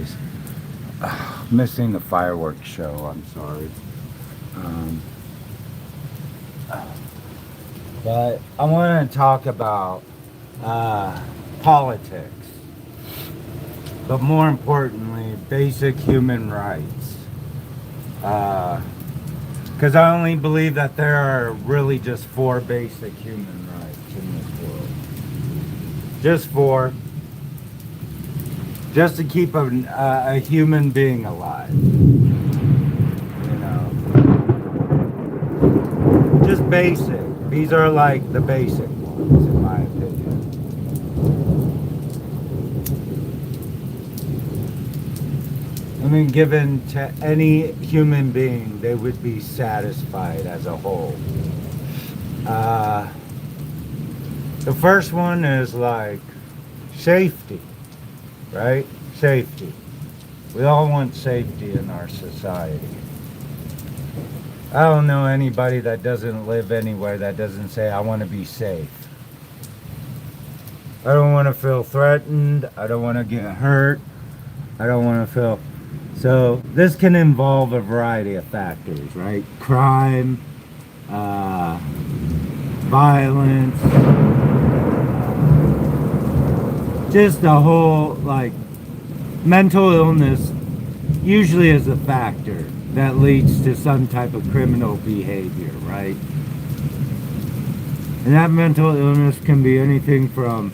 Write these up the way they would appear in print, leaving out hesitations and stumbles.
anyways, missing the fireworks show. I'm sorry. But I want to talk about politics, but more importantly, basic human rights. Because I only believe that there are really just 4 basic human rights in this world. Just 4. Just to keep a human being alive. You know. Just basic. These are like the basic ones, in my opinion. I mean, given to any human being, they would be satisfied as a whole. The first one is like safety, right? Safety. We all want safety in our society. I don't know anybody that doesn't live anywhere that doesn't say, I want to be safe. I don't want to feel threatened. I don't want to get hurt. I don't want to feel... So this can involve a variety of factors, right? Crime, violence, just a whole, like, mental illness usually is a factor that leads to some type of criminal behavior, right? And that mental illness can be anything from,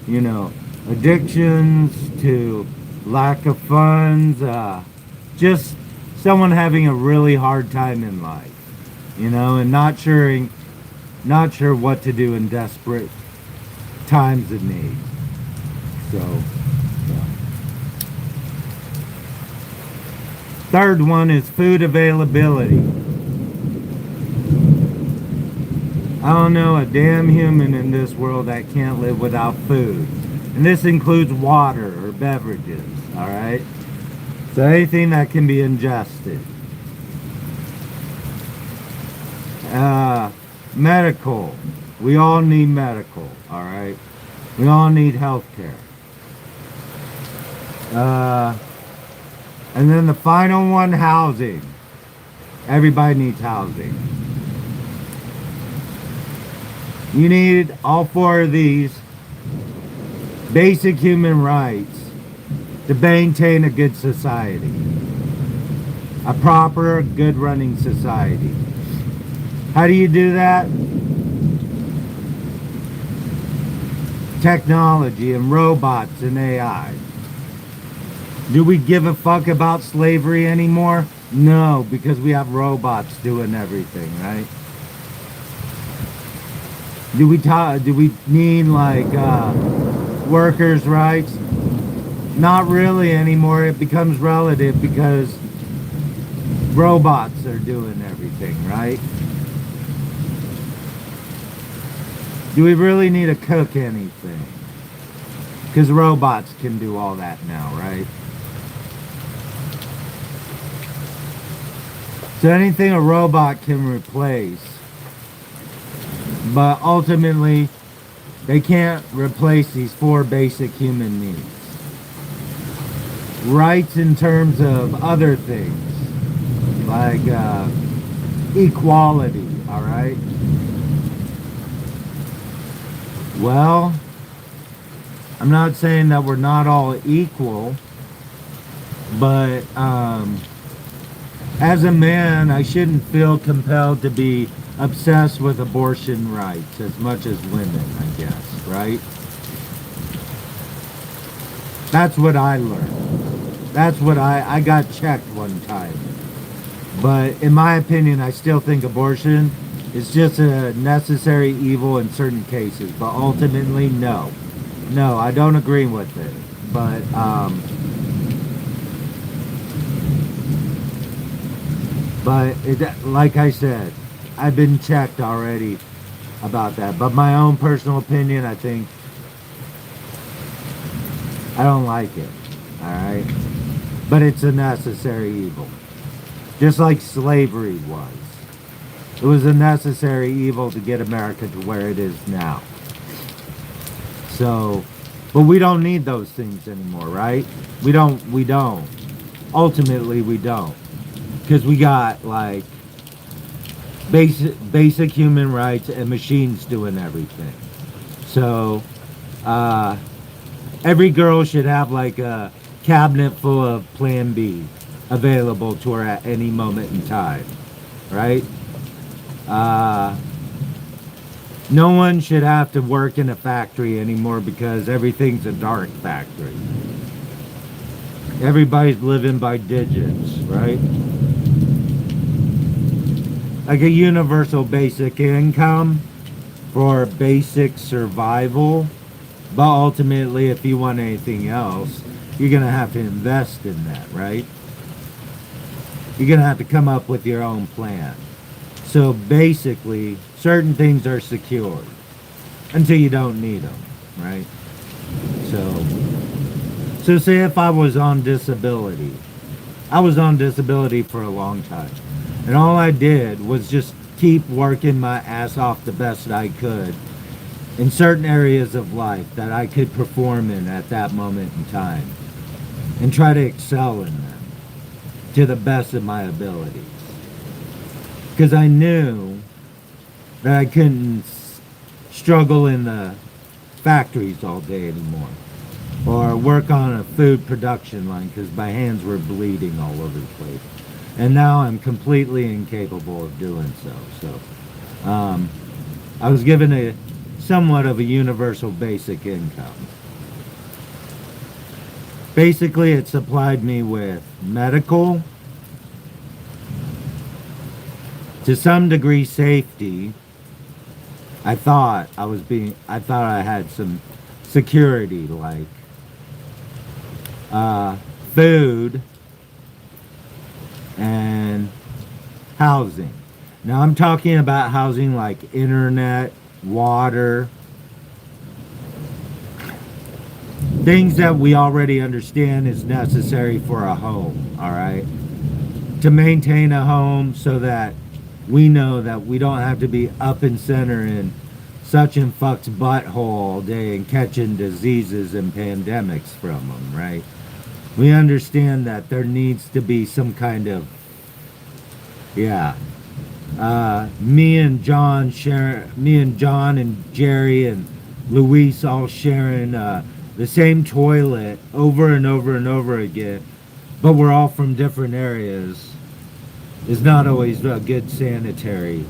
you know, addictions to lack of funds, just someone having a really hard time in life, you know, and not sure what to do in desperate times of need. So, yeah. Third one is food availability. I don't know a damn human in this world that can't live without food. And this includes water or beverages, alright? So anything that can be ingested. Medical. We all need medical, alright? We all need health care. And then the final one, housing. Everybody needs housing. You need all 4 of these basic human rights to maintain a good society. A proper, good running society. How do you do that? Technology and robots and AI. Do we give a fuck about slavery anymore? No, because we have robots doing everything, right? Do we need like workers' rights? Not really anymore. It becomes relative because robots are doing everything, right? Do we really need to cook anything? Because robots can do all that now, right? So anything a robot can replace, but ultimately they can't replace these 4 basic human needs. Rights in terms of other things, like equality, alright? Well, I'm not saying that we're not all equal, but as a man, I shouldn't feel compelled to be obsessed with abortion rights as much as women, I guess, right? That's what I learned. That's what I got checked one time. But in my opinion, I still think abortion is just a necessary evil in certain cases. But ultimately, no. No, I don't agree with it. But, like I said, I've been checked already about that. But my own personal opinion, I think, I don't like it. Alright? But it's a necessary evil. Just like slavery was. It was a necessary evil to get America to where it is now. So, But we don't need those things anymore, right? We don't. Ultimately, we don't. Because we got, like, basic human rights and machines doing everything. So, every girl should have, like, a cabinet full of Plan B available to her at any moment in time, right? No one should have to work in a factory anymore because everything's a dark factory. Everybody's living by digits, right? Like a universal basic income for basic survival. But ultimately, if you want anything else, you're going to have to invest in that, right? You're going to have to come up with your own plan. So basically, certain things are secured until you don't need them, right? So say if I was on disability. I was on disability for a long time. And all I did was just keep working my ass off the best I could in certain areas of life that I could perform in at that moment in time. And try to excel in them to the best of my abilities. Because I knew that I couldn't struggle in the factories all day anymore. Or work on a food production line because my hands were bleeding all over the place. And now I'm completely incapable of doing so. I was given a somewhat of a universal basic income. Basically, it supplied me with medical, to some degree safety. I thought I had some security, like food and housing. Now I'm talking about housing like internet, water, things that we already understand is necessary for a home, all right? To maintain a home so that we know that we don't have to be up and center in such and fuck's butthole all day and catching diseases and pandemics from them, right? We understand that there needs to be some kind of, me and John and Jerry and Luis all sharing the same toilet over and over and over again, but we're all from different areas, is not always a good sanitary.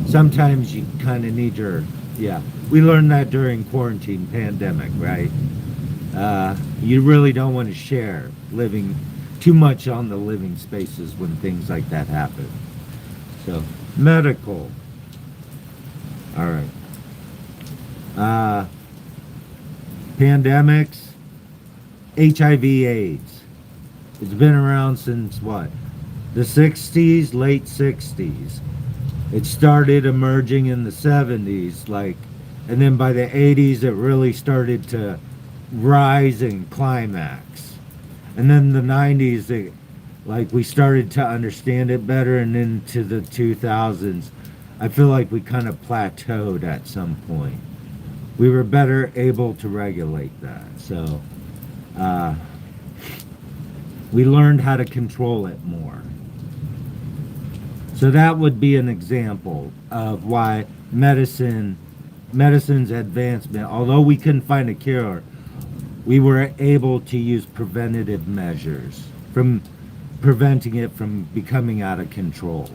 Sometimes you kind of need your, we learned that during quarantine pandemic, right? You really don't want to share living too much on the living spaces when things like that happen. So, medical. All right. Pandemics, HIV/AIDS. It's been around since what? The 60s, late 60s. It started emerging in the 70s, and then by the 80s it really started to rise and climax. And then the 90s, we started to understand it better, and into the 2000s, I feel like we kind of plateaued at some point. We were better able to regulate that. So, we learned how to control it more. So that would be an example of why medicine's advancement, although we couldn't find a cure, we were able to use preventative measures from preventing it from becoming out of control.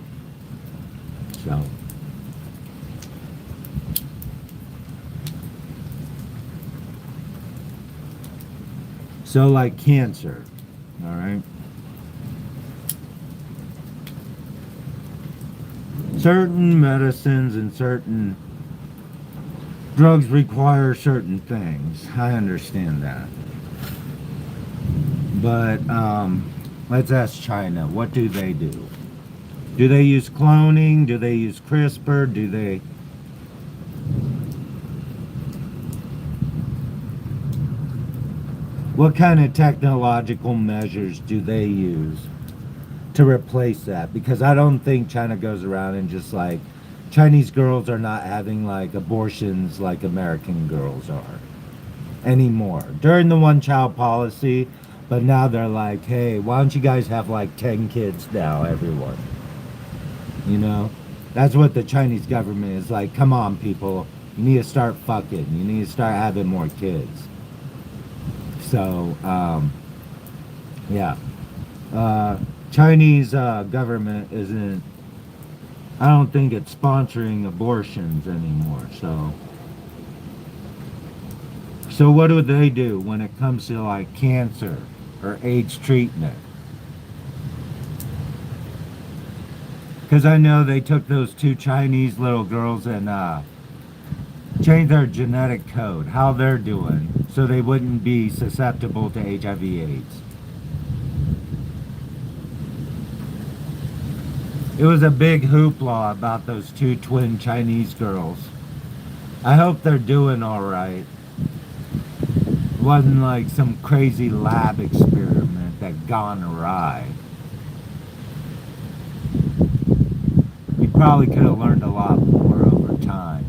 So like cancer, all right? Certain medicines and certain drugs require certain things. I understand that. But let's ask China. What do they do? Do they use cloning? Do they use CRISPR? Do they... What kind of technological measures do they use to replace that? Because I don't think China goes around and just Chinese girls are not having abortions like American girls are. anymore. During the one-child policy, but now they're like, hey, why don't you guys have like 10 kids now, everyone? You know? That's what the Chinese government is like. Come on, people. You need to start fucking. You need to start having more kids. So, yeah. Chinese government isn't, I don't think it's sponsoring abortions anymore. So what do they do when it comes to like cancer or AIDS treatment? Because I know they took those two Chinese little girls and changed their genetic code, how they're doing, so they wouldn't be susceptible to HIV/AIDS. It was a big hoopla about those two twin Chinese girls. I hope they're doing all right. It wasn't like some crazy lab experiment that gone awry. We probably could have learned a lot more over time.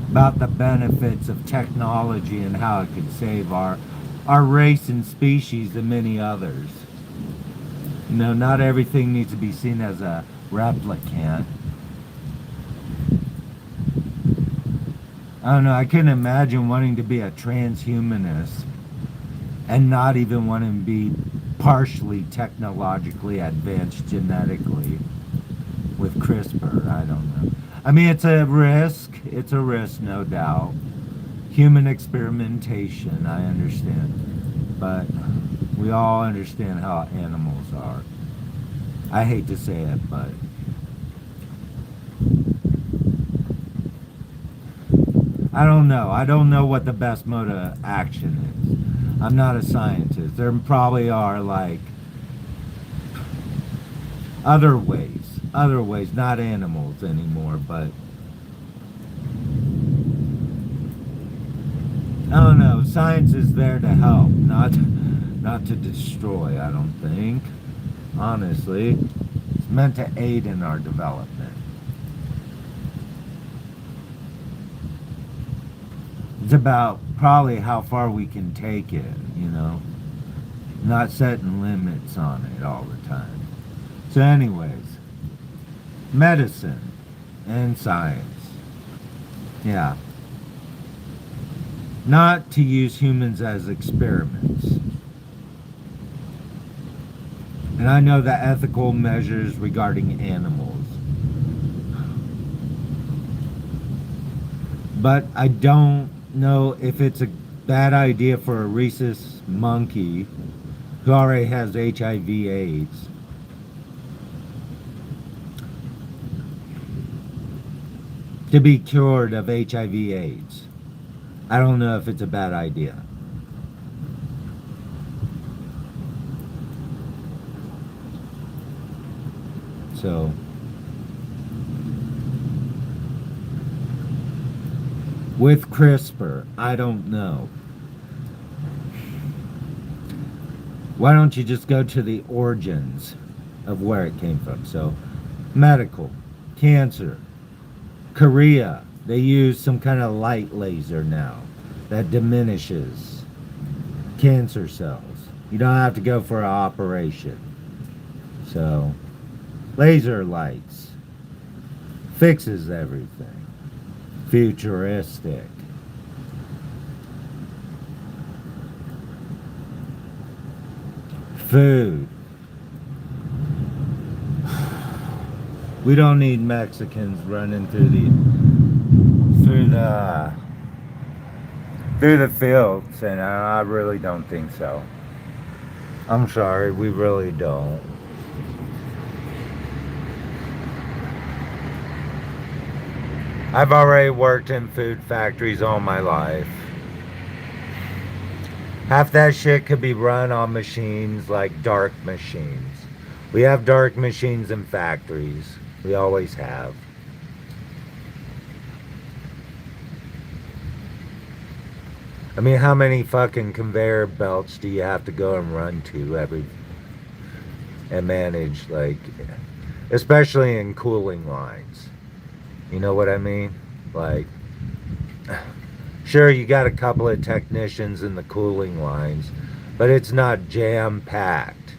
About the benefits of technology and how it could save our race and species and many others. You know, not everything needs to be seen as a replicant. I don't know, I couldn't imagine wanting to be a transhumanist and not even wanting to be partially technologically advanced genetically with CRISPR. I don't know. I mean, it's a risk, no doubt. Human experimentation, I understand. But we all understand how animals are. I hate to say it, but I don't know. I don't know what the best mode of action is. I'm not a scientist. There probably are like other ways, not animals anymore, but I don't know. Science is there to help, not to destroy, I don't think. Honestly, it's meant to aid in our development. It's about probably how far we can take it, you know, not setting limits on it all the time. So anyways, medicine and science. Yeah. Not to use humans as experiments. And I know the ethical measures regarding animals. But I don't know if it's a bad idea for a rhesus monkey who already has HIV/AIDS to be cured of HIV/AIDS. I don't know if it's a bad idea. So with CRISPR, I don't know. Why don't you just go to the origins of where it came from? So, medical, cancer, Korea, they use some kind of light laser now that diminishes cancer cells. You don't have to go for an operation. So, laser lights fixes everything. Futuristic. Food. We don't need Mexicans running through the fields, and I really don't think so. I'm sorry, we really don't. I've already worked in food factories all my life. Half that shit could be run on machines like dark machines. We have dark machines in factories. We always have. I mean, how many fucking conveyor belts do you have to go and run to and manage, like, especially in cooling lines? You know what I mean? Like, sure, you got a couple of technicians in the cooling lines, but it's not jam packed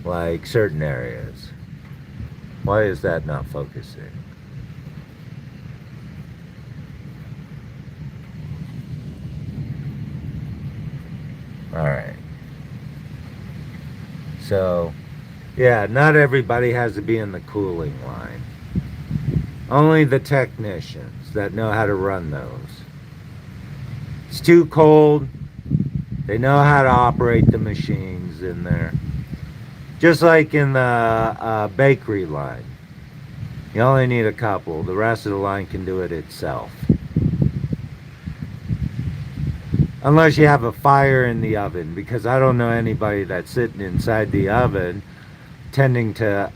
like certain areas. Why is that not focusing? All right. So, yeah, not everybody has to be in the cooling line. Only the technicians that know how to run those. It's too cold. They know how to operate the machines in there. Just like in the bakery line. You only need a couple. The rest of the line can do it itself. Unless you have a fire in the oven, because I don't know anybody that's sitting inside the oven tending to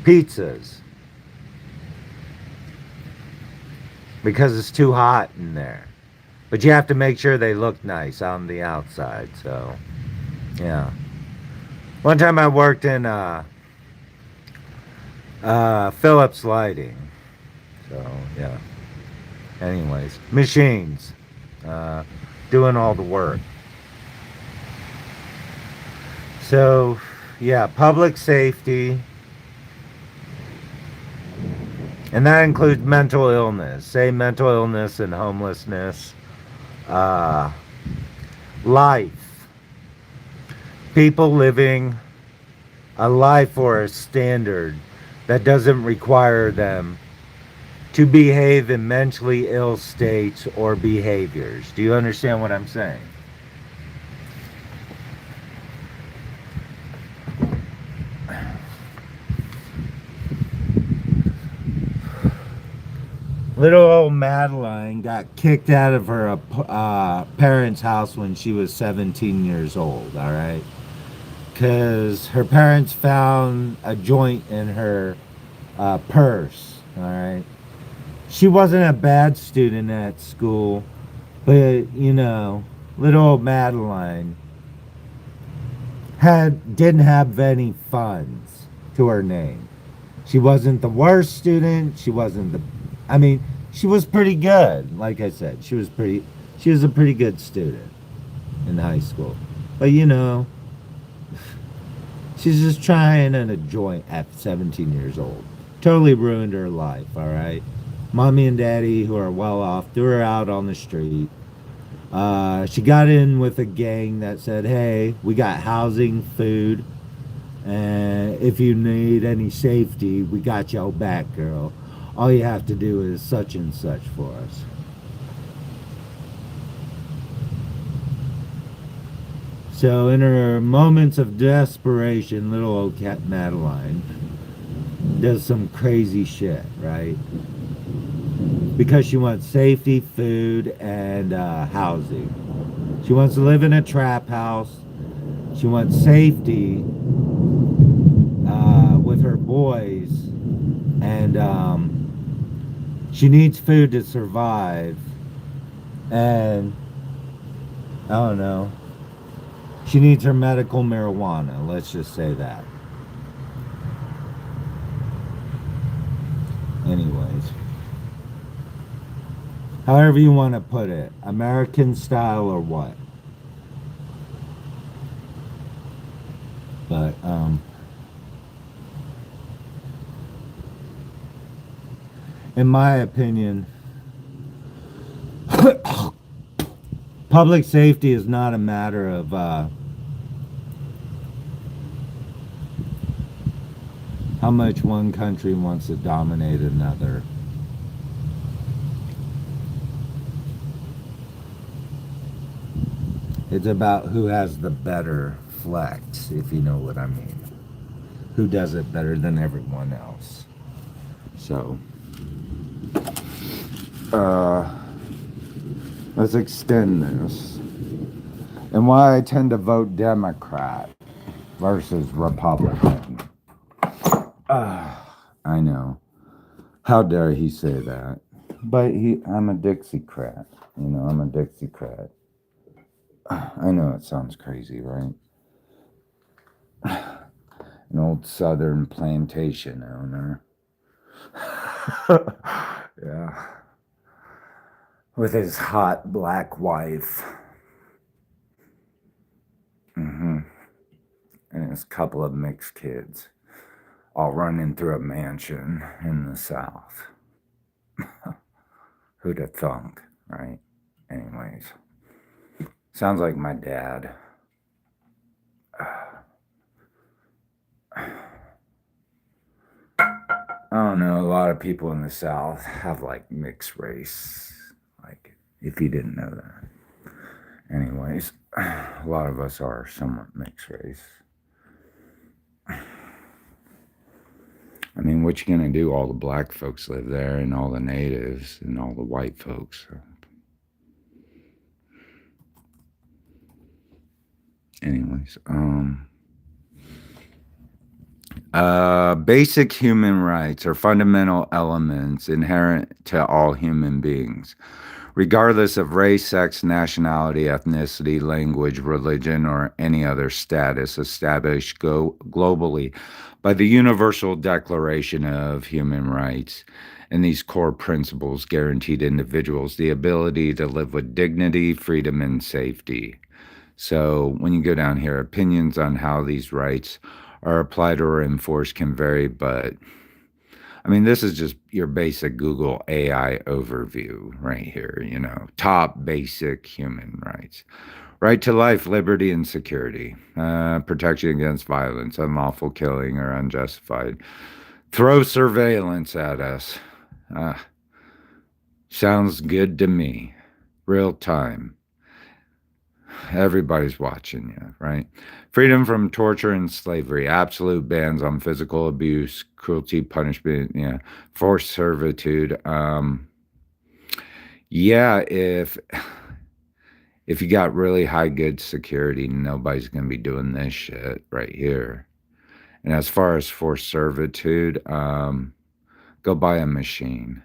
pizzas because it's too hot in there. But you have to make sure they look nice on the outside. So, yeah. One time I worked in Phillips Lighting. So, yeah. Anyways, machines. Uh, Doing all the work. So, yeah, public safety. And that includes mental illness. Say mental illness and homelessness. Uh, Life. People living a life or a standard that doesn't require them to behave in mentally ill states or behaviors. Do you understand what I'm saying? Little old Madeline got kicked out of her parents' house when she was 17 years old, all right? Because her parents found a joint in her purse, all right? She wasn't a bad student at school, but, little old Madeline didn't have any funds to her name. She wasn't the worst student. She wasn't the, I mean, she was pretty good. Like I said, she was a pretty good student in high school. But she's just trying in a joint at 17 years old. Totally ruined her life, all right? Mommy and daddy, who are well off, threw her out on the street. She got in with a gang that said, hey, we got housing, food, and if you need any safety, we got your back, girl. All you have to do is such and such for us. So in her moments of desperation, little old cat Madeline does some crazy shit, right? Because she wants safety, food, and housing. She wants to live in a trap house. She wants safety with her boys, and she needs food to survive. And I don't know. She needs her medical marijuana. Let's just say that. Anyways. However you want to put it. American style or what? But, in my opinion, public safety is not a matter of how much one country wants to dominate another. It's about who has the better flex, if you know what I mean. Who does it better than everyone else. So, let's extend this. And why I tend to vote Democrat versus Republican. I know. How dare he say that? But I'm a Dixiecrat. I'm a Dixiecrat. I know it sounds crazy, right? An old southern plantation owner. Yeah. With his hot black wife. Mm-hmm. And his couple of mixed kids. All running through a mansion in the South. Who'd have thunk, right? Anyways. Sounds like my dad. I don't know, a lot of people in the South have like mixed race. Like, if you didn't know that. Anyways, a lot of us are somewhat mixed race. I mean, what you gonna do? All the black folks live there, and all the natives, and all the white folks. So. Anyways, basic human rights are fundamental elements inherent to all human beings, regardless of race, sex, nationality, ethnicity, language, religion, or any other status established globally by the Universal Declaration of Human Rights. And these core principles guaranteed individuals the ability to live with dignity, freedom, and safety. So when you go down here, opinions on how these rights are applied or enforced can vary, but I mean, this is just your basic Google AI overview right here, top basic human rights. Right to life, liberty, and security. Protection against violence, unlawful killing, or unjustified. Throw surveillance at us. Sounds good to me. Real time. Everybody's watching you, right? Freedom from torture and slavery, absolute bans on physical abuse, cruelty, punishment, forced servitude. Yeah, if you got really high good security, nobody's gonna be doing this shit right here. And as far as forced servitude, go buy a machine.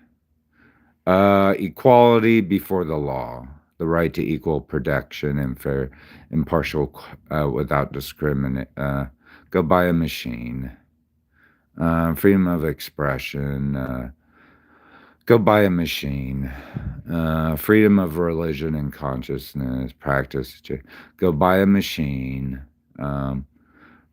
Equality before the law. The right to equal protection and fair, impartial, without discriminate. Go buy a machine. Freedom of expression. Go buy a machine. Freedom of religion and consciousness. Practice. Go buy a machine.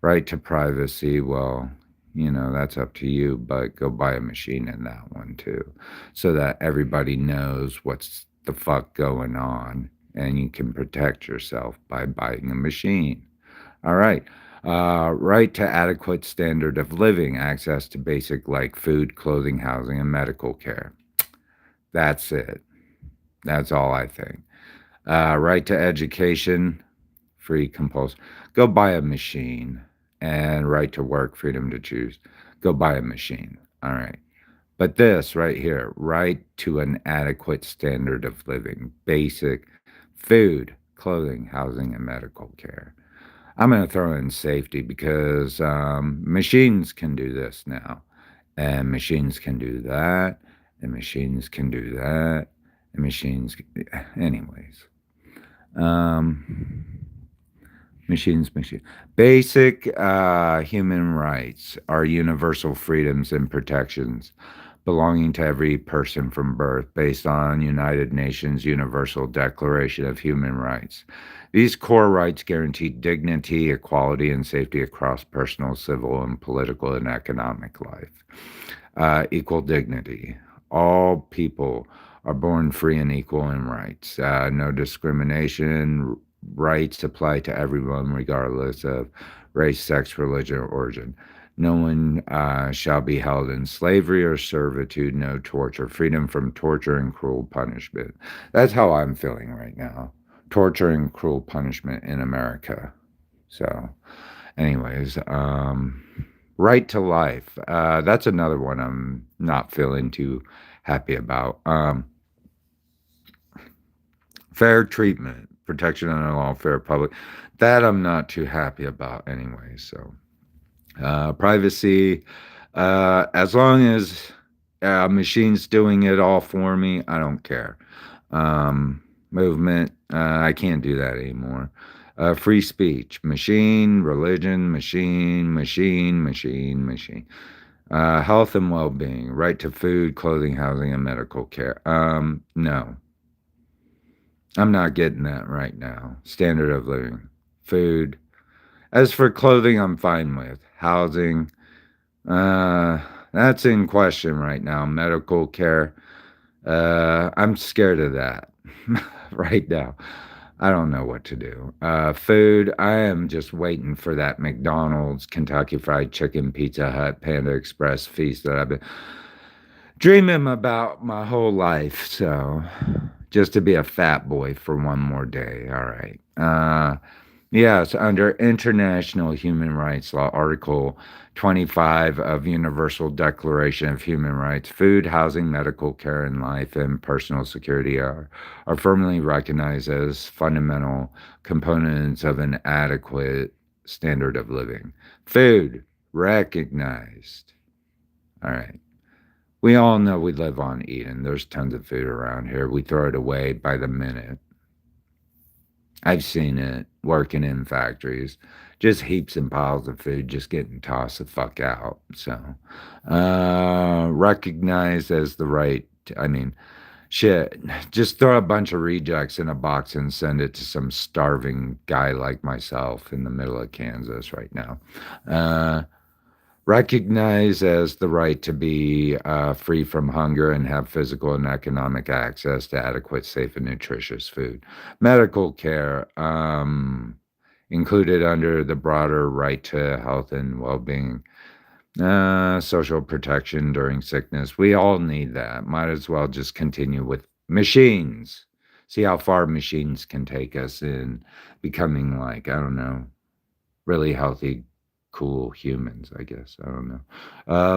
Right to privacy. Well, that's up to you, but go buy a machine in that one too, so that everybody knows what's the fuck going on, and you can protect yourself by buying a machine. All right. Right to adequate standard of living, access to basic like food, clothing, housing, and medical care. That's it. That's all I think. Right to education, free compulsory. Go buy a machine. And right to work, freedom to choose. Go buy a machine. All right. But this right here, right to an adequate standard of living, basic food, clothing, housing, and medical care. I'm going to throw in safety because machines can do this now, and machines can do that, and machines can do that, and machines, anyways. Machines. Basic human rights are universal freedoms and protections belonging to every person from birth based on United Nations Universal Declaration of Human Rights. These core rights guarantee dignity, equality, and safety across personal, civil, and political and economic life. Equal dignity. All people are born free and equal in rights. No discrimination. Rights apply to everyone regardless of race, sex, religion, or origin. No one shall be held in slavery or servitude, no torture, freedom from torture and cruel punishment. That's how I'm feeling right now. Torture and cruel punishment in America. So, anyways, right to life. That's another one I'm not feeling too happy about. Fair treatment, protection under law, fair public. That I'm not too happy about anyway. So, privacy, as long as machine's doing it all for me, I don't care. Movement, I can't do that anymore. Free speech, machine, religion, machine, machine, machine, machine. Health and well-being, right to food, clothing, housing, and medical care. No, I'm not getting that right now. Standard of living, food. As for clothing, I'm fine with. Housing, uh, that's in question right now. Medical care, I'm scared of that right now. I don't know what to do. Food, I am just waiting for that McDonald's, Kentucky Fried Chicken, Pizza Hut, Panda Express feast that I've been dreaming about my whole life. So, just to be a fat boy for one more day. All right. Yes, under international human rights law, Article 25 of Universal Declaration of Human Rights, food, housing, medical care, and life and personal security are firmly recognized as fundamental components of an adequate standard of living. Food, recognized. All right. We all know we live on Eden. There's tons of food around here. We throw it away by the minute. I've seen it working in factories. Just heaps and piles of food just getting tossed the fuck out. So, recognized as the right, I mean, shit, just throw a bunch of rejects in a box and send it to some starving guy like myself in the middle of Kansas right now. Uh, Recognize as the right to be free from hunger and have physical and economic access to adequate, safe, and nutritious food. Medical care, included under the broader right to health and well being. Social protection during sickness. We all need that. Might as well just continue with machines. See how far machines can take us in becoming, like, I don't know, really healthy, cool humans, I guess. I don't know.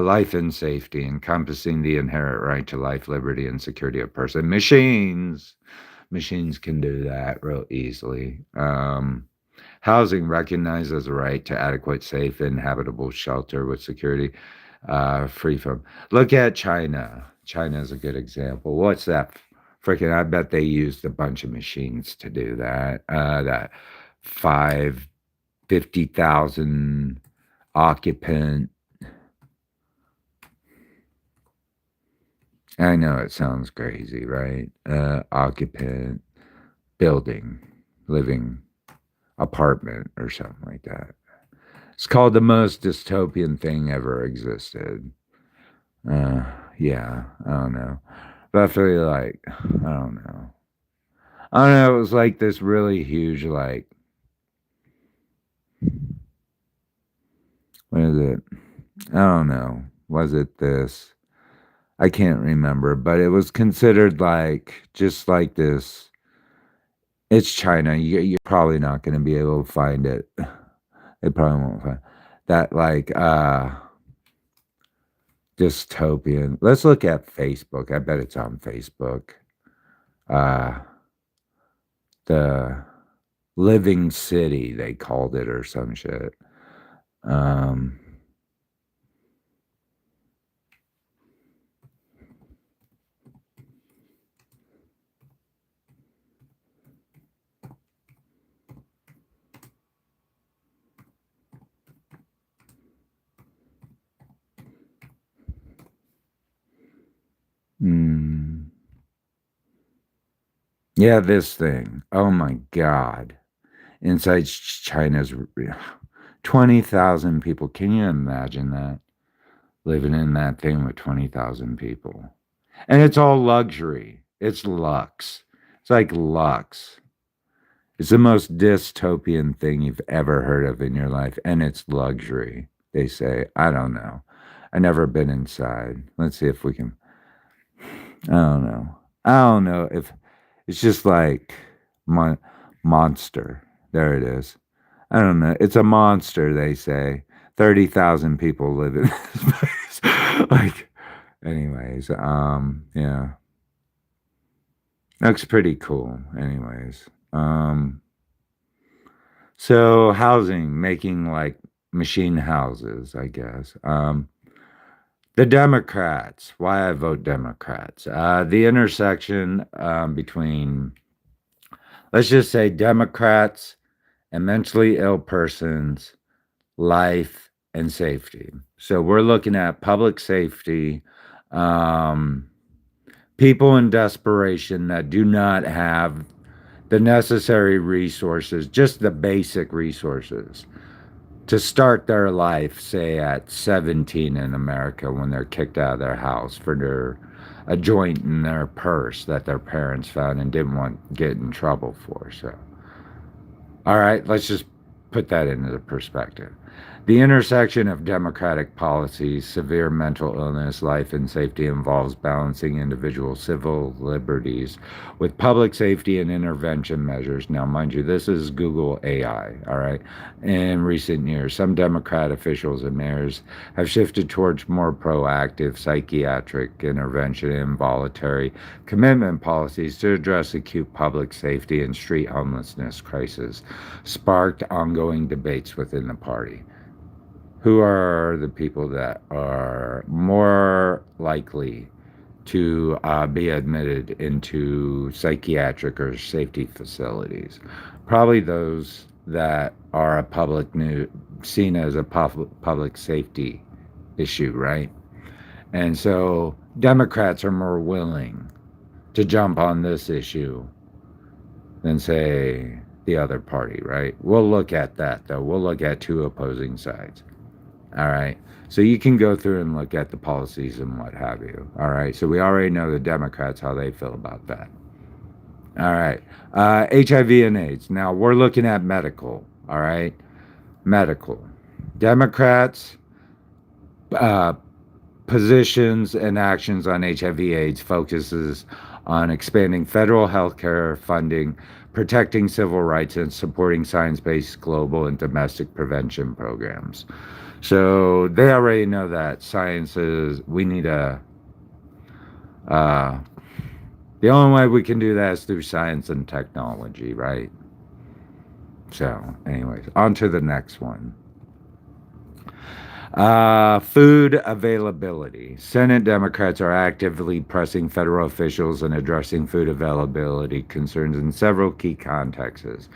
Life and safety, encompassing the inherent right to life, liberty, and security of person. Machines can do that real easily. Housing, recognized as a right to adequate, safe, and habitable shelter with security, free from. Look at China. China is a good example. What's that? Freaking, I bet they used a bunch of machines to do that. That 50,000 occupant. I know it sounds crazy, right? Occupant building, living apartment or something like that. It's called the most dystopian thing ever existed. Uh, yeah, I don't know. But I feel like, I don't know. I don't know, it was like this really huge, like, what is it? I don't know. Was it this? I can't remember, but it was considered like just like this. It's China. You're probably not going to be able to find it. They probably won't find that like dystopian. Let's look at Facebook. I bet it's on Facebook. Uh the Living City, they called it or some shit. Um mm, yeah, this thing. Oh my god. Inside China's 20,000 people. Can you imagine that? Living in that thing with 20,000 people. And it's all luxury. It's luxe. It's like luxe. It's the most dystopian thing you've ever heard of in your life. And it's luxury, they say. I don't know. I've never been inside. Let's see if we can. I don't know. I don't know if it's just like monster. There it is. I don't know. It's a monster, they say. 30,000 people live in this place. Like, anyways, yeah. Looks pretty cool, anyways. So housing, making like machine houses, I guess. The Democrats, why I vote Democrats. The intersection between, let's just say, Democrats and mentally ill persons' life and safety. So we're looking at public safety, um, people in desperation that do not have the necessary resources, just the basic resources to start their life, say at 17 in America when they're kicked out of their house for a joint in their purse that their parents found and didn't want to get in trouble for. So, all right, let's just put that into perspective. The intersection of democratic policies, severe mental illness, life, and safety involves balancing individual civil liberties with public safety and intervention measures. Now, mind you, this is Google AI, all right? In recent years, some Democrat officials and mayors have shifted towards more proactive psychiatric intervention and voluntary commitment policies to address acute public safety and street homelessness crisis, sparked ongoing debates within the party. Who are the people that are more likely to be admitted into psychiatric or safety facilities? Probably those that are seen as a public safety issue, right? And so Democrats are more willing to jump on this issue than, say, the other party, right? We'll look at that, though. We'll look at two opposing sides. All right. So you can go through and look at the policies and what have you. All right. So we already know the Democrats, how they feel about that. All right. HIV and AIDS. Now we're looking at medical. All right. Medical. Democrats, positions and actions on HIV/AIDS focuses on expanding federal health care funding, protecting civil rights, and supporting science-based global and domestic prevention programs. So they already know that science is, we need the only way we can do that is through science and technology, right? So anyways, on to the next one. Food availability. Senate Democrats are actively pressing federal officials and addressing food availability concerns in several key contexts,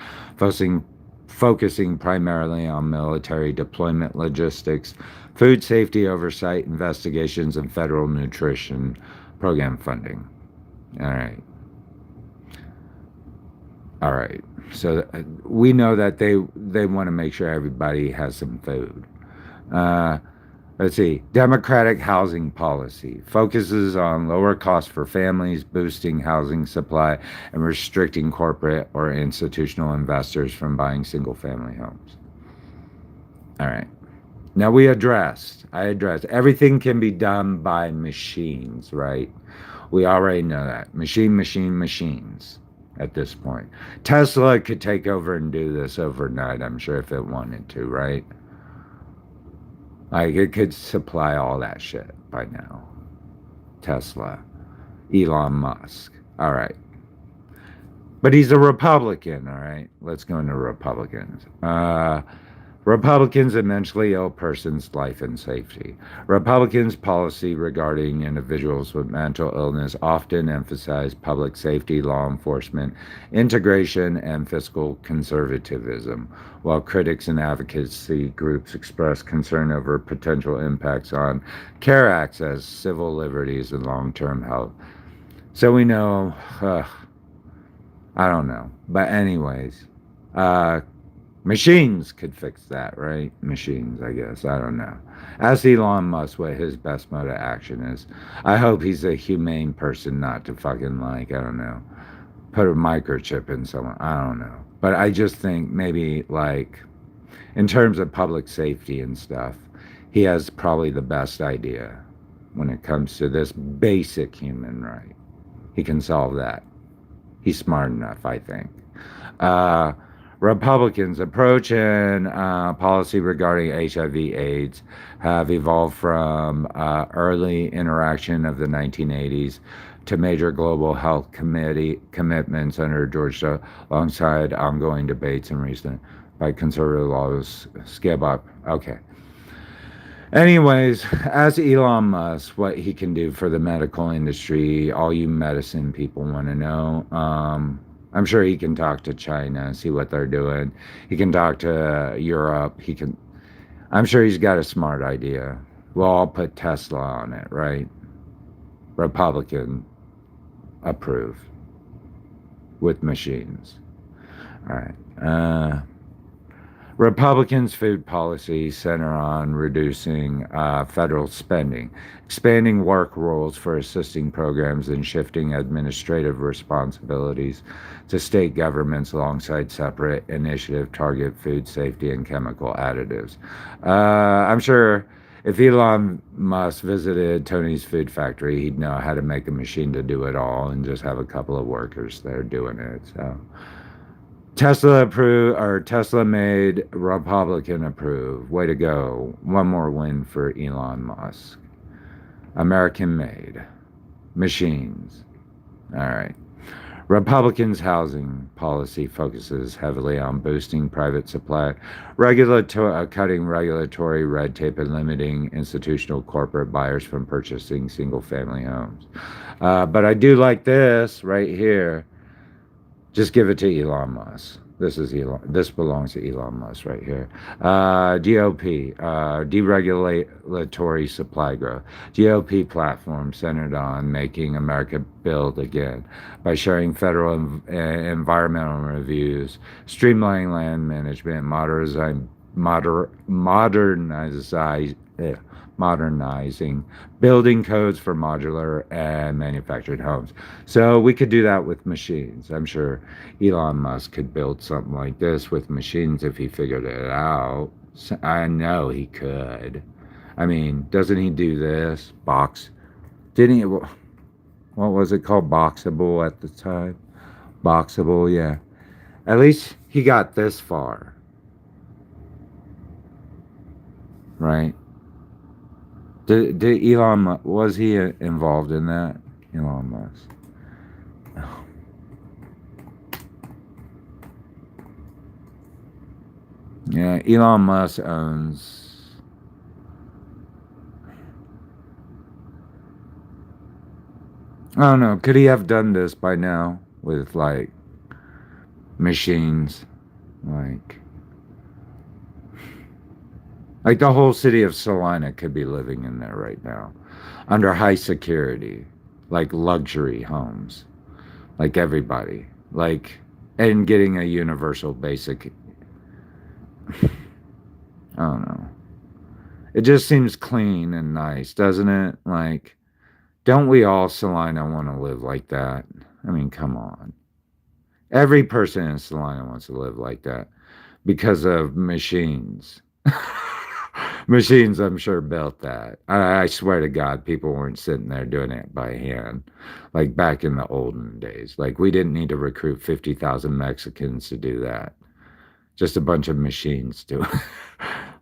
focusing primarily on military deployment logistics, food safety oversight, investigations, and federal nutrition program funding. All right. All right. So we know that they want to make sure everybody has some food. Let's see. Democratic housing policy focuses on lower costs for families, boosting housing supply, and restricting corporate or institutional investors from buying single-family homes. All right. Now I addressed everything can be done by machines, right? We already know that. Machines at this point. Tesla could take over and do this overnight, I'm sure, if it wanted to, right? Like, it could supply all that shit by now. Tesla. Elon Musk. All right. But he's a Republican, all right? Let's go into Republicans. Republicans and mentally ill persons' life and safety. Republicans' policy regarding individuals with mental illness often emphasize public safety, law enforcement, integration, and fiscal conservatism, while critics and advocacy groups express concern over potential impacts on care access, civil liberties, and long-term health. So we know, I don't know. But anyways, machines could fix that, right? Machines, I guess. I don't know. Ask Elon Musk what his best mode of action is. I hope he's a humane person, not to fucking, like, I don't know, put a microchip in someone. I don't know. But I just think maybe, like, in terms of public safety and stuff, he has probably the best idea when it comes to this basic human right. He can solve that. He's smart enough, I think. Republicans' approach and policy regarding HIV/AIDS have evolved from early interaction of the 1980s to major global health commitments under George W. alongside ongoing debates and recent by conservative laws scale up. Okay. Anyways, ask Elon Musk what he can do for the medical industry. All you medicine people want to know. I'm sure he can talk to China, see what they're doing. He can talk to Europe. I'm sure he's got a smart idea. We'll all put Tesla on it, right? Republican approve with machines. All right. Republicans' food policy center on reducing federal spending, expanding work rules for assisting programs, and shifting administrative responsibilities to state governments alongside separate initiative target food safety and chemical additives. I'm sure if Elon Musk visited Tony's food factory, he'd know how to make a machine to do it all and just have a couple of workers there doing it. So. Tesla approved, or Tesla made, Republican approve. Way to go. One more win for Elon Musk. American made. Machines. All right. Republicans' housing policy focuses heavily on boosting private supply, cutting regulatory red tape, and limiting institutional corporate buyers from purchasing single-family homes. But I do like this right here. Just give it to Elon Musk. This is Elon. This belongs to Elon Musk right here. GOP, deregulatory supply growth. GOP platform centered on making America build again by sharing federal environmental reviews, streamlining land management, modernizing building codes for modular and manufactured homes. So we could do that with machines. I'm sure Elon Musk could build something like this with machines if he figured it out. I know he could. I mean, doesn't he do this? Didn't he? What was it called? Boxable at the time? Boxable, yeah. At least he got this far. Right? Did Elon, was he involved in that? Elon Musk. Oh. Yeah, Elon Musk owns. I don't know. Could he have done this by now with like machines? Like the whole city of Salina could be living in there right now under high security, like luxury homes, like everybody, and getting a universal basic. I don't know. It just seems clean and nice, doesn't it? Like, don't we all, Salina, want to live like that? I mean, come on. Every person in Salina wants to live like that because of machines. Machines, I'm sure, built that. I swear to God, people weren't sitting there doing it by hand, like back in the olden days. Like, we didn't need to recruit 50,000 Mexicans to do that. Just a bunch of machines do it.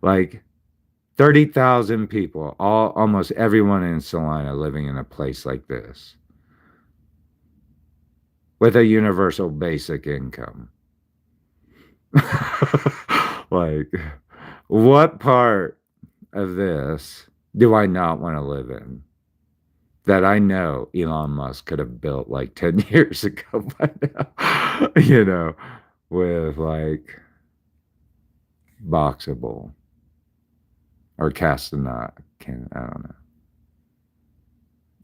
Like, 30,000 people, almost everyone in Salina living in a place like this with a universal basic income. Like, what part of this do I not want to live in that I know Elon Musk could have built like 10 years ago by now, with like boxable or castanot. I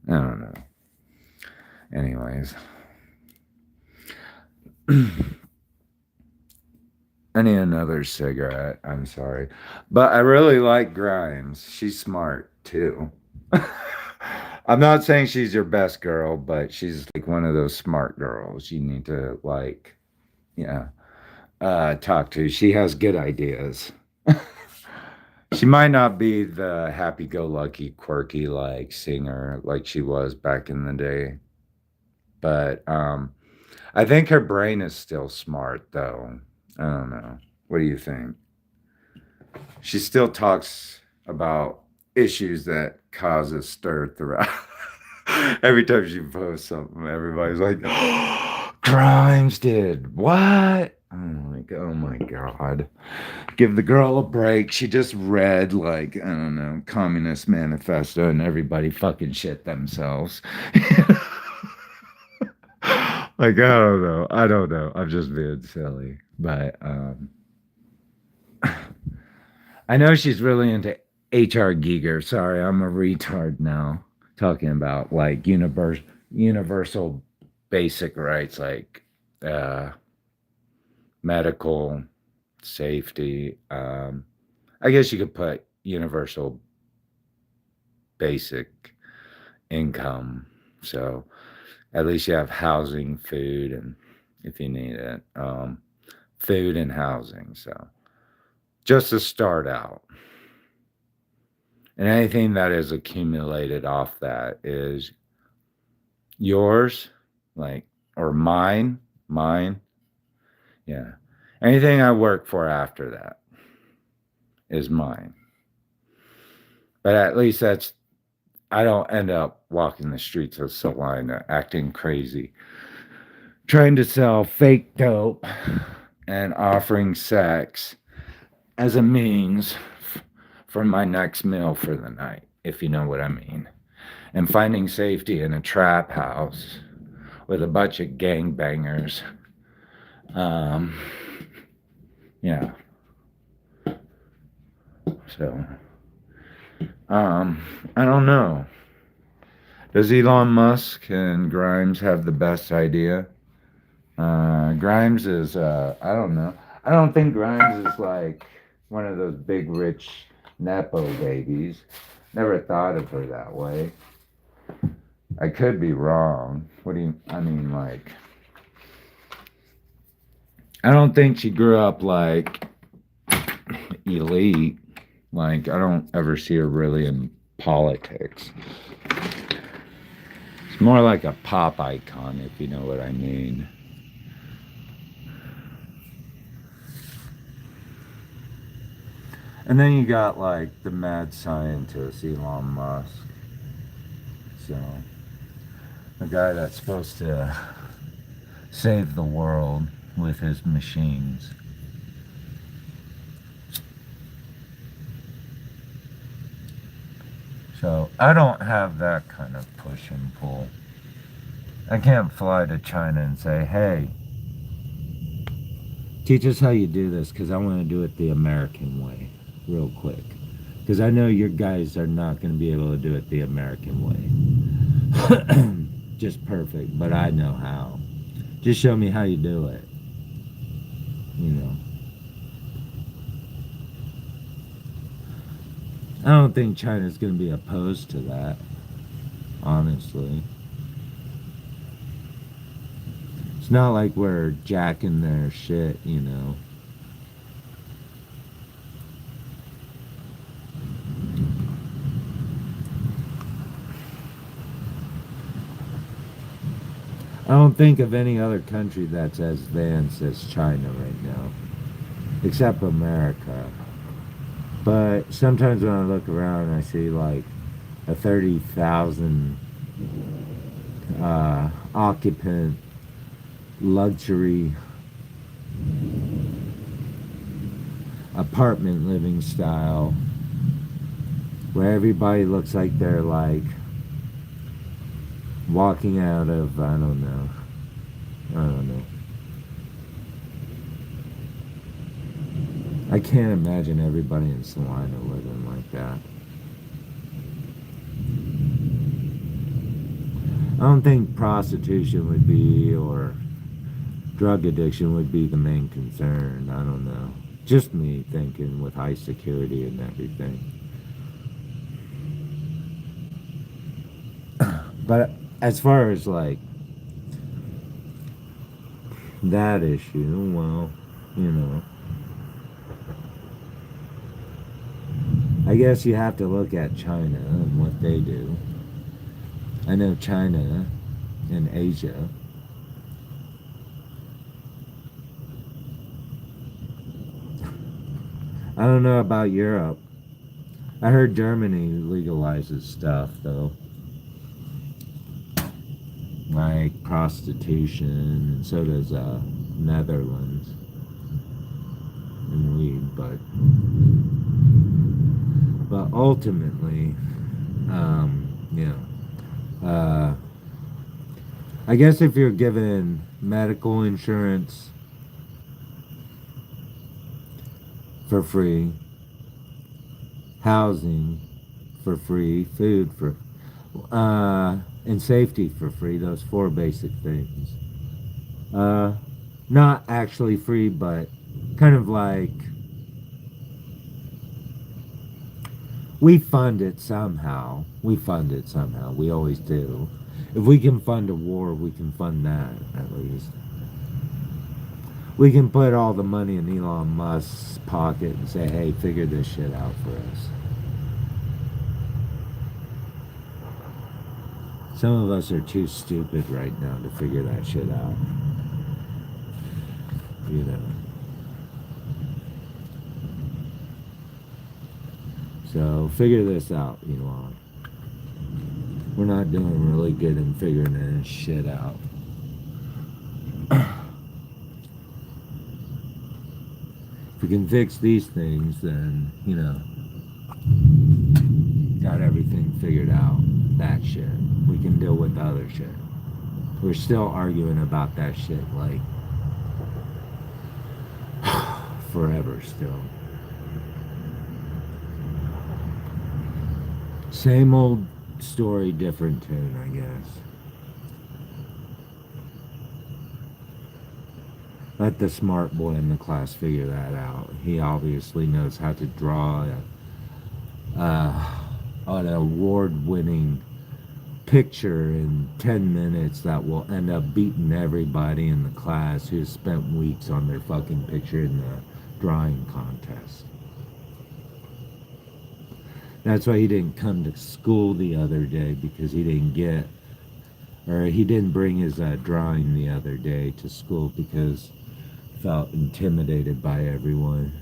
don't know. Anyways. I need another cigarette. I'm sorry. But I really like Grimes. She's smart, too. I'm not saying she's your best girl, but she's like one of those smart girls you need to, talk to. She has good ideas. She might not be the happy-go-lucky, quirky, singer like she was back in the day. But I think her brain is still smart, though. I don't know. What do you think? She still talks about issues that cause a stir throughout. Every time she posts something, everybody's like, oh, Grimes did what? I'm like, oh my God. Give the girl a break. She just read, I don't know, Communist Manifesto and everybody fucking shit themselves. Like, I don't know. I don't know. I'm just being silly. But I know she's really into HR Giger. Sorry, I'm a retard now. Talking about like universal basic rights like uh medical safety. I guess you could put universal basic income. So at least you have housing, food, and if you need it, food and housing. So just to start out. And anything that is accumulated off that is yours, like, or mine. Yeah. Anything I work for after that is mine. But at least I don't end up walking the streets of Salina acting crazy, trying to sell fake dope and offering sex as a means for my next meal for the night, if you know what I mean. And finding safety in a trap house with a bunch of gangbangers. Um, yeah. So, I don't know. Does Elon Musk and Grimes have the best idea? Grimes is, I don't know. I don't think Grimes is like one of those big rich Nepo babies. Never thought of her that way. I could be wrong. I mean, like, I don't think she grew up like elite. Like, I don't ever see her really in politics. It's more like a pop icon, if you know what I mean. And then you got like the mad scientist, Elon Musk. So, the guy that's supposed to save the world with his machines. So, I don't have that kind of push and pull. I can't fly to China and say, hey, teach us how you do this because I want to do it the American way, real quick. Because I know your guys are not going to be able to do it the American way. Just perfect, but I know how. Just show me how you do it. You know. I don't think China's going to be opposed to that, honestly. It's not like we're jacking their shit, you know. I don't think of any other country that's as advanced as China right now, except America. But sometimes when I look around, I see like a 30,000 occupant luxury apartment living style where everybody looks like they're like walking out of, I don't know. I can't imagine everybody in Salina living like that. I don't think prostitution would be, or drug addiction would be the main concern. I don't know. Just me thinking with high security and everything. But as far as like that issue, well, you know, I guess you have to look at China and what they do. I know China and Asia. I don't know about Europe. I heard Germany legalizes stuff though. Like prostitution, and so does Netherlands and weed, but ultimately, you know, I guess if you're given medical insurance for free, housing for free, food for, and safety for free. Those four basic things. Not actually free, but kind of like we fund it somehow. We fund it somehow. We always do. If we can fund a war, we can fund that at least. We can put all the money in Elon Musk's pocket and say, hey, figure this shit out for us. Some of us are too stupid right now to figure that shit out. You know. So figure this out, Elon. We're not doing really good in figuring this shit out. If we can fix these things, then, you know, got everything figured out. That shit. We can deal with the other shit. We're still arguing about that shit, like, forever still. Same old story, different tune, I guess. Let the smart boy in the class figure that out. He obviously knows how to draw an award-winning picture in 10 minutes that will end up beating everybody in the class who spent weeks on their fucking picture in the drawing contest. That's why he didn't come to school the other day, because he didn't bring his drawing the other day to school because he felt intimidated by everyone.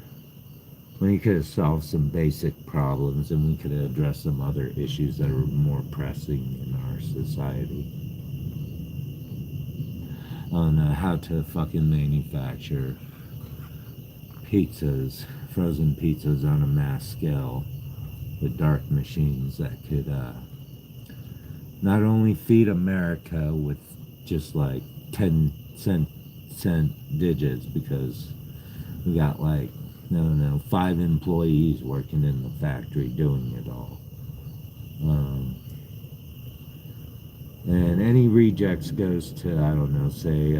When he could have solved some basic problems and we could have addressed some other issues that are more pressing in our society. On how to fucking manufacture pizzas, frozen pizzas on a mass scale with dark machines that could not only feed America with just like 10 cent digits, because we got like, no, 5 employees working in the factory doing it all. And any rejects goes to, I don't know, say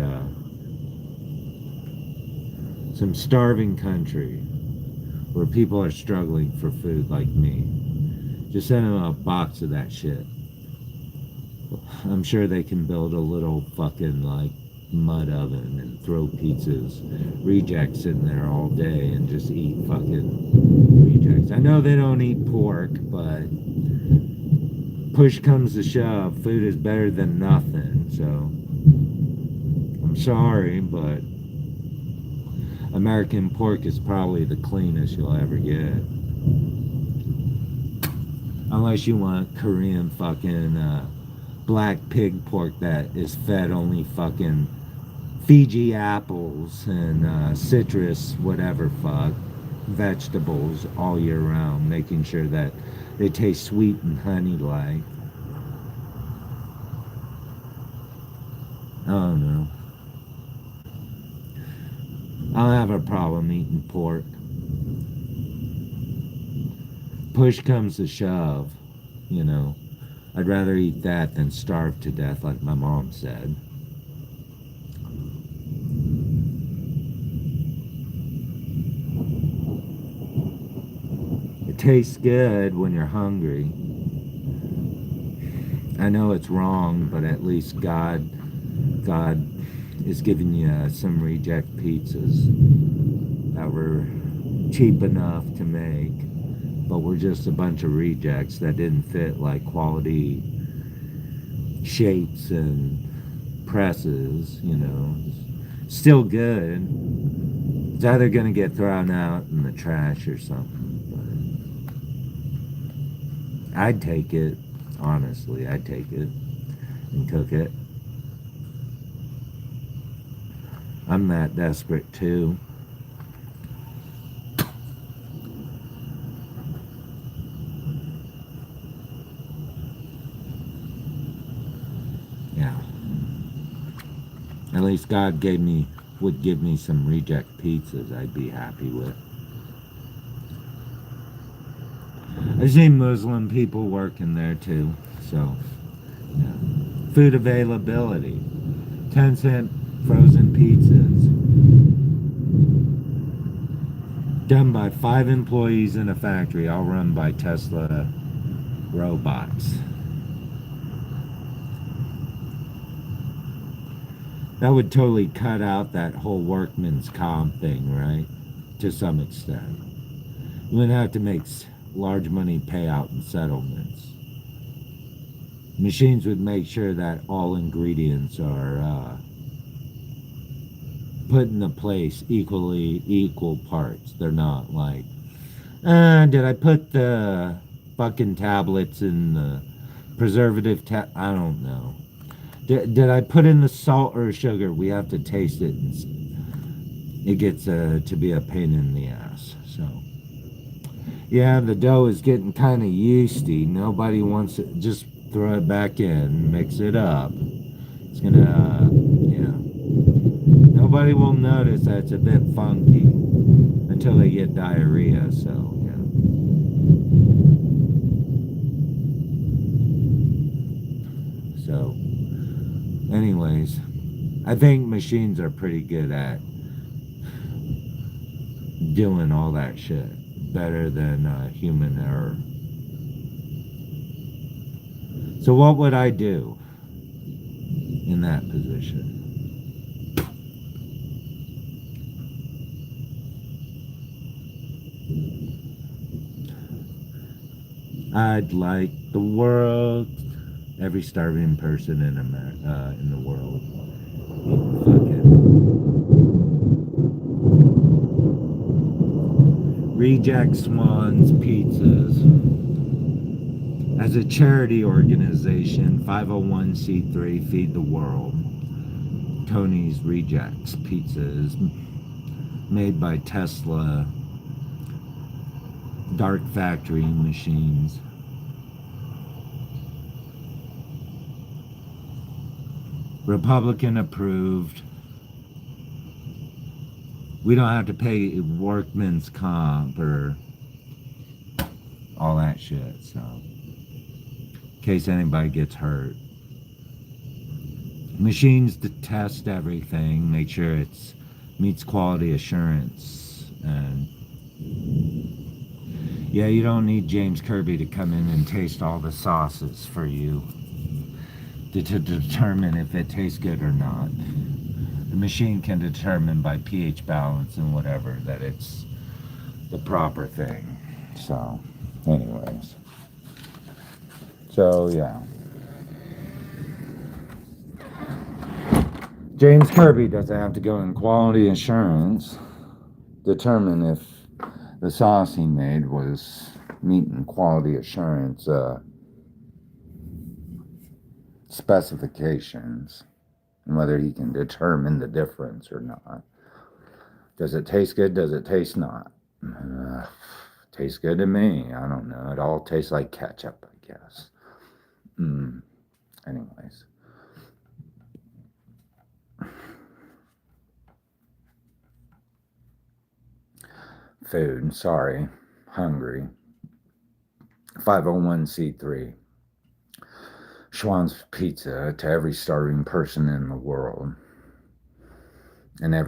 some starving country where people are struggling for food like me. Just send them a box of that shit. I'm sure they can build a little fucking like mud oven and throw pizzas, rejects in there all day and just eat fucking rejects. I know they don't eat pork, but push comes to shove, food is better than nothing. So I'm sorry, but American pork is probably the cleanest you'll ever get. Unless you want Korean fucking black pig pork that is fed only fucking Fiji apples and citrus, whatever fuck, vegetables all year round, making sure that they taste sweet and honey-like. I don't know. I don't have a problem eating pork. Push comes to shove, you know. I'd rather eat that than starve to death like my mom said. It tastes good when you're hungry. I know it's wrong, but at least God is giving you some reject pizzas that were cheap enough to make, but we're just a bunch of rejects that didn't fit like quality shapes and presses, you know. Still good. It's either gonna get thrown out in the trash or something, but I'd take it, honestly. I'd take it and cook it. I'm that desperate too. Yeah. At least God would give me some reject pizzas I'd be happy with. I've seen Muslim people working there too, so yeah. Food availability. 10-cent frozen pizzas. Done by 5 employees in a factory, all run by Tesla robots. That would totally cut out that whole workman's comp thing, right? To some extent. You wouldn't have to make large money payout in settlements. Machines would make sure that all ingredients are put into place equal parts. They're not like, did I put the fucking tablets in the preservative I don't know. Did I put in the salt or sugar? We have to taste it. It gets to be a pain in the ass. So, yeah, the dough is getting kind of yeasty. Nobody wants it. Just throw it back in, mix it up. It's gonna, yeah. Nobody will notice that it's a bit funky until they get diarrhea. So, yeah. So, anyways, I think machines are pretty good at doing all that shit better than human error. So what would I do in that position? I'd like the world, every starving person in the world, fucking Reject Swans Pizzas. As a charity organization, 501c3, Feed the World. Tony's Rejects Pizzas, made by Tesla dark factory machines. Republican approved. We don't have to pay workman's comp or all that shit, so in case anybody gets hurt. Machines to test everything, make sure it meets quality assurance, and yeah, you don't need James Kirby to come in and taste all the sauces for you to determine if it tastes good or not. The machine can determine by pH balance and whatever that it's the proper thing. So, anyways. So, yeah. James Kirby doesn't have to go in quality assurance, determine if the sauce he made was meeting quality assurance specifications, and whether he can determine the difference or not. Does it taste good? Does it taste not? Tastes good to me. I don't know. It all tastes like ketchup, I guess. Anyways. Food, sorry. Hungry. 501c3. Schwann's Pizza to every starving person in the world. And every